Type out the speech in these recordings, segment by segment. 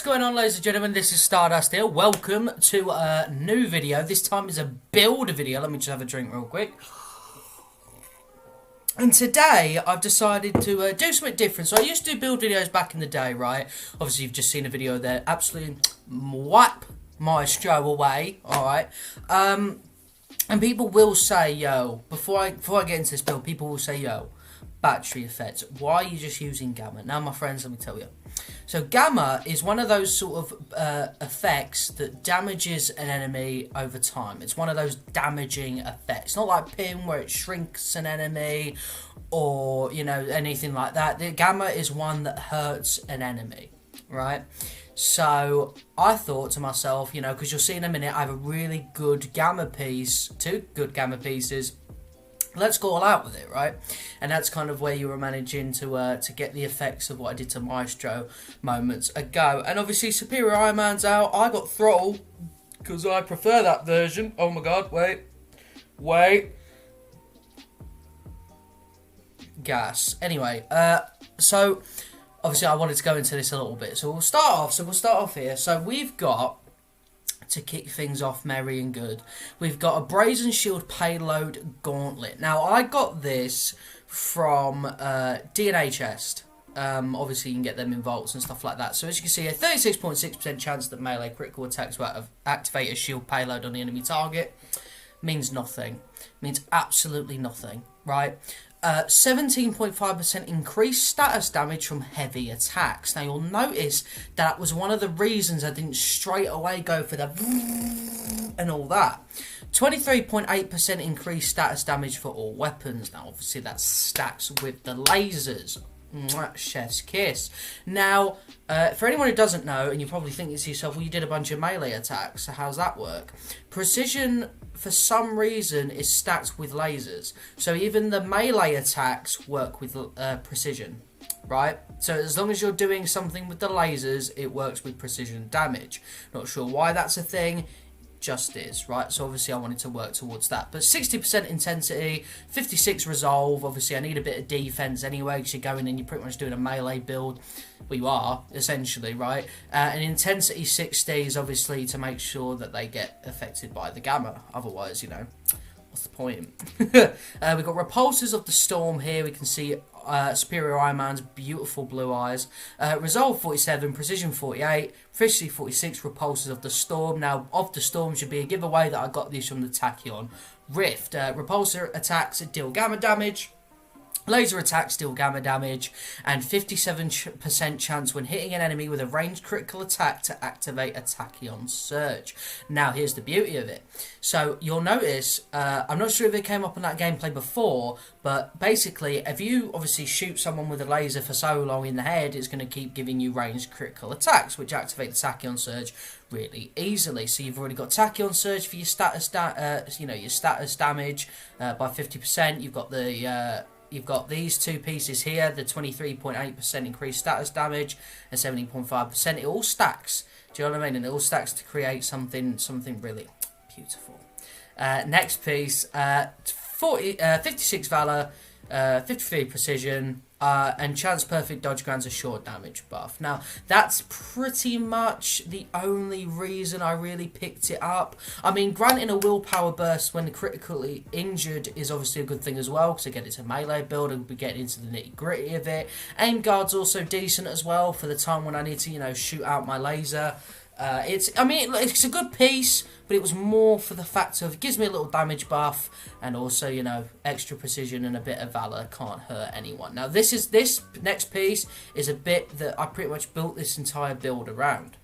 What's going on, ladies and gentlemen? This is Stardust here. Welcome to a new video. This time is a build video. Let me just have a drink real quick. And today I've decided to do something different. So I used to do build videos back in the day, right? Obviously you've just seen a video there. Absolutely wipe Maestro away, alright? And people will say, yo, before I get into this build, people will say, yo, battery effects. Why are you just using gamma? Now, my friends, let me tell you. So gamma is one of those sort of effects that damages an enemy over time. It's one of those damaging effects. Not like Pin, where it shrinks an enemy or, you know, anything like that. The gamma is one that hurts an enemy, right? So I thought to myself, you know, because you'll see in a minute, I have a really good gamma piece, two good gamma pieces. Let's go all out with it, right? And that's kind of where you were managing to get the effects of what I did to Maestro moments ago. And obviously, Superior Iron Man's out. I got Throttle because I prefer that version. Oh my god, wait. Gas. Anyway, so obviously I wanted to go into this a little bit. So we'll start off here. So we've got, to kick things off merry and good, we've got a Brazen Shield Payload Gauntlet. Now, I got this from DNA Chest. Obviously, you can get them in vaults and stuff like that. So, as you can see, a 36.6% chance that melee critical attacks will activate a shield payload on the enemy target. Means nothing. Means absolutely nothing, right? 17.5% increased status damage from heavy attacks. Now, you'll notice that was one of the reasons I didn't straight away go for the and all that. 23.8% increased status damage for all weapons. Now, obviously, that stacks with the lasers. Mwah, chef's kiss. Now, for anyone who doesn't know, and you're probably thinking to yourself, well, you did a bunch of melee attacks, so how's that work? Precision, for some reason, is stacked with lasers. So even the melee attacks work with precision, right? So as long as you're doing something with the lasers, it works with precision damage. Not sure why that's a thing. Just is, right? So obviously I wanted to work towards that. But 60% intensity, 56 resolve. Obviously I need a bit of defense anyway, because you're going in, you're pretty much doing a melee build. Well, you are, essentially, right? And intensity 60 is obviously to make sure that they get affected by the gamma. Otherwise, you know, what's the point? We've got Repulsors of the Storm here. We can see Superior Iron Man's beautiful blue eyes. Resolve 47, Precision 48, Efficiency 46, Repulsors of the Storm. Now, of the Storm should be a giveaway that I got these from the Tachyon Rift. Repulsor attacks deal gamma damage. Laser attacks deal gamma damage, and 57% chance when hitting an enemy with a ranged critical attack to activate a Tachyon Surge. Now, here's the beauty of it. So, you'll notice, I'm not sure if it came up on that gameplay before, but basically, if you obviously shoot someone with a laser for so long in the head, it's going to keep giving you ranged critical attacks, which activate the Tachyon Surge really easily. So you've already got Tachyon Surge for your status, your status damage by 50%. You've got the You've got these two pieces here, the 23.8% increased status damage and 17.5%. It all stacks. Do you know what I mean? And it all stacks to create something really beautiful. Next piece, 56 Valor, 53 Precision, and Chance Perfect Dodge grants a short damage buff. Now, that's pretty much the only reason I really picked it up. I mean, granting a willpower burst when critically injured is obviously a good thing as well, because I get it's a melee build and we get into the nitty gritty of it. Aim guard's also decent as well for the time when I need to, you know, shoot out my laser. It's a good piece, but it was more for the fact of it gives me a little damage buff, and also, you know, extra precision and a bit of valor can't hurt anyone. Now, this next piece is a bit that I pretty much built this entire build around.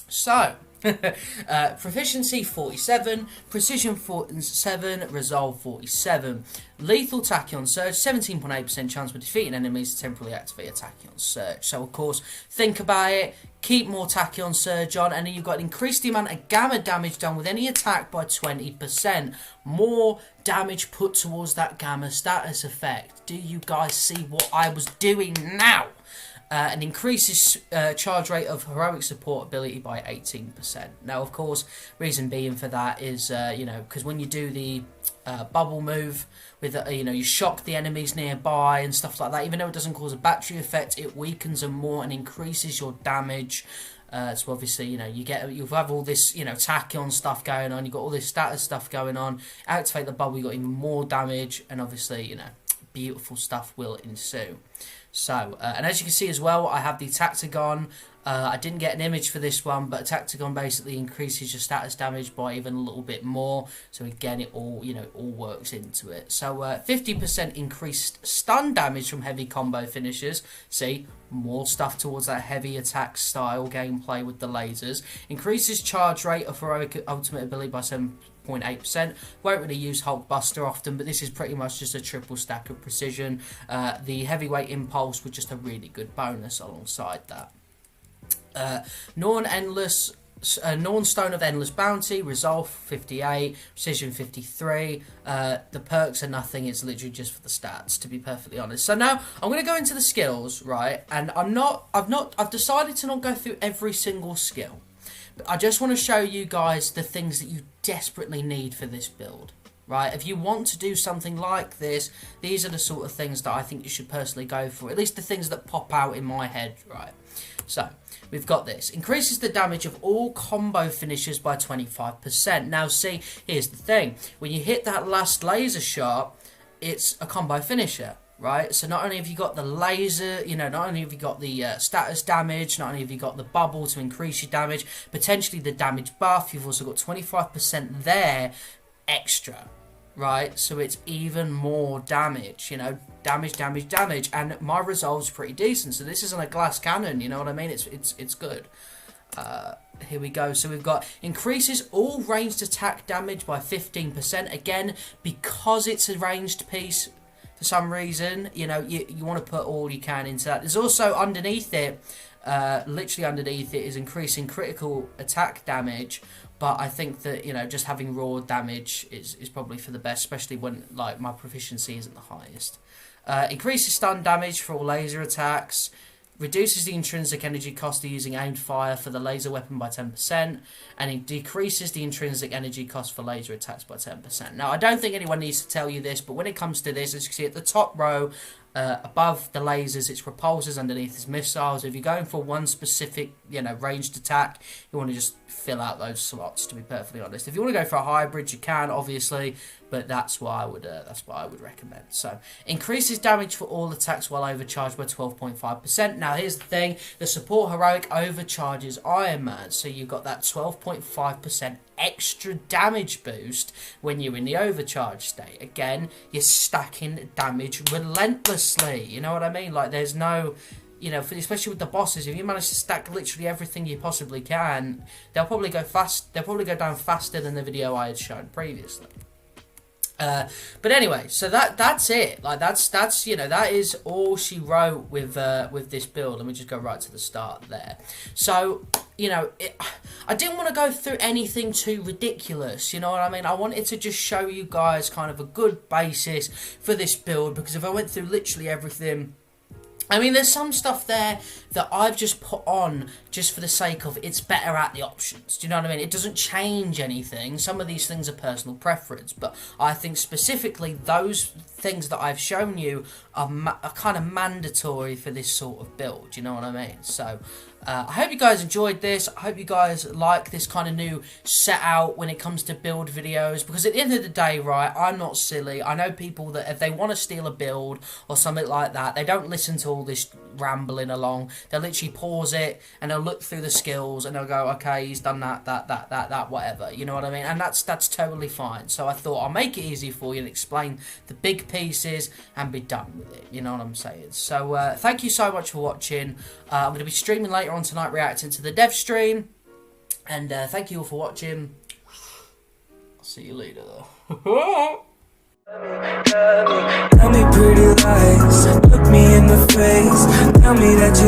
So, proficiency 47, precision 47, resolve 47, lethal Tachyon Surge, 17.8% chance when defeating enemies to temporarily activate a Tachyon Surge. So of course, think about it, keep more Tachyon Surge on, and then you've got increased the amount of gamma damage done with any attack by 20%. More damage put towards that gamma status effect. Do you guys see what I was doing now? And increases charge rate of heroic support ability by 18%. Now, of course, reason being for that is, because when you do the bubble move with, you shock the enemies nearby and stuff like that, even though it doesn't cause a battery effect, it weakens them more and increases your damage So obviously, you have all this, tachyon stuff going on. You've got all this status stuff going on. Activate the bubble, you got even more damage, and obviously, beautiful stuff will ensue. So, and as you can see as well, I have the Tactagon. I didn't get an image for this one, but Tactagon basically increases your status damage by even a little bit more. So again, it all works into it. So 50% increased stun damage from heavy combo finishers. See, more stuff towards that heavy attack style gameplay with the lasers. Increases charge rate of heroic ultimate ability by 7.8%. Won't really use Hulk Buster often, but this is pretty much just a triple stack of precision. The heavyweight impulse with just a really good bonus alongside that. Norn Stone of Endless Bounty, Resolve 58, Precision 53. The perks are nothing, it's literally just for the stats, to be perfectly honest. So now I'm going to go into the skills, right? And I've decided to not go through every single skill. But I just want to show you guys the things that you desperately need for this build. Right, if you want to do something like this, these are the sort of things that I think you should personally go for. At least the things that pop out in my head, right? So, we've got this. Increases the damage of all combo finishers by 25%. Now, see, here's the thing. When you hit that last laser shot, it's a combo finisher, right? So not only have you got the laser, not only have you got the status damage, not only have you got the bubble to increase your damage, potentially the damage buff, you've also got 25% there extra, right? So it's even more damage, damage, and my resolve's pretty decent. So this isn't a glass cannon, you know what I mean? It's good. Here we go. So we've got increases all ranged attack damage by 15%. Again, because it's a ranged piece for some reason, you want to put all you can into that. There's also underneath it, literally underneath it, is increasing critical attack damage. But I think that, just having raw damage is probably for the best, especially when, my proficiency isn't the highest. Increases stun damage for all laser attacks. Reduces the intrinsic energy cost of using aimed fire for the laser weapon by 10%. And it decreases the intrinsic energy cost for laser attacks by 10%. Now, I don't think anyone needs to tell you this, but when it comes to this, as you can see at the top row, above the lasers, it's repulsors, underneath is missiles. If you're going for one specific, ranged attack, you want to just fill out those slots, to be perfectly honest. If you want to go for a hybrid, you can, obviously, but that's what I would recommend. So, increases damage for all attacks while overcharged by 12.5%. Now, here's the thing. The support heroic overcharges Iron Man, so you've got that 12.5% extra damage boost when you're in the overcharge state. Again, you're stacking damage relentlessly. You know what I mean? There's no, especially with the bosses, if you manage to stack literally everything you possibly can, they'll probably go down faster than the video I had shown previously. But anyway, so that's it. That is all she wrote with this build. Let me just go right to the start there. So, I didn't want to go through anything too ridiculous, you know what I mean? I wanted to just show you guys kind of a good basis for this build, because if I went through literally everything, I mean, there's some stuff there that I've just put on just for the sake of it's better at the options. Do you know what I mean? It doesn't change anything. Some of these things are personal preference, but I think specifically those things that I've shown you are kind of mandatory for this sort of build. Do you know what I mean? So, I hope you guys enjoyed this. I hope you guys like this kind of new set out when it comes to build videos, because at the end of the day, right, I'm not silly. I know people that if they want to steal a build or something like that, they don't listen to all this rambling along. They'll literally pause it and they'll look through the skills and they'll go, okay, he's done that, whatever. You know what I mean? And that's totally fine. So I thought I'll make it easy for you and explain the big pieces and be done with it. You know what I'm saying? So thank you so much for watching. I'm going to be streaming later on tonight, reacting to the dev stream. And thank you all for watching. I'll see you later though. Tell me pretty lies, look me in the face, tell me that you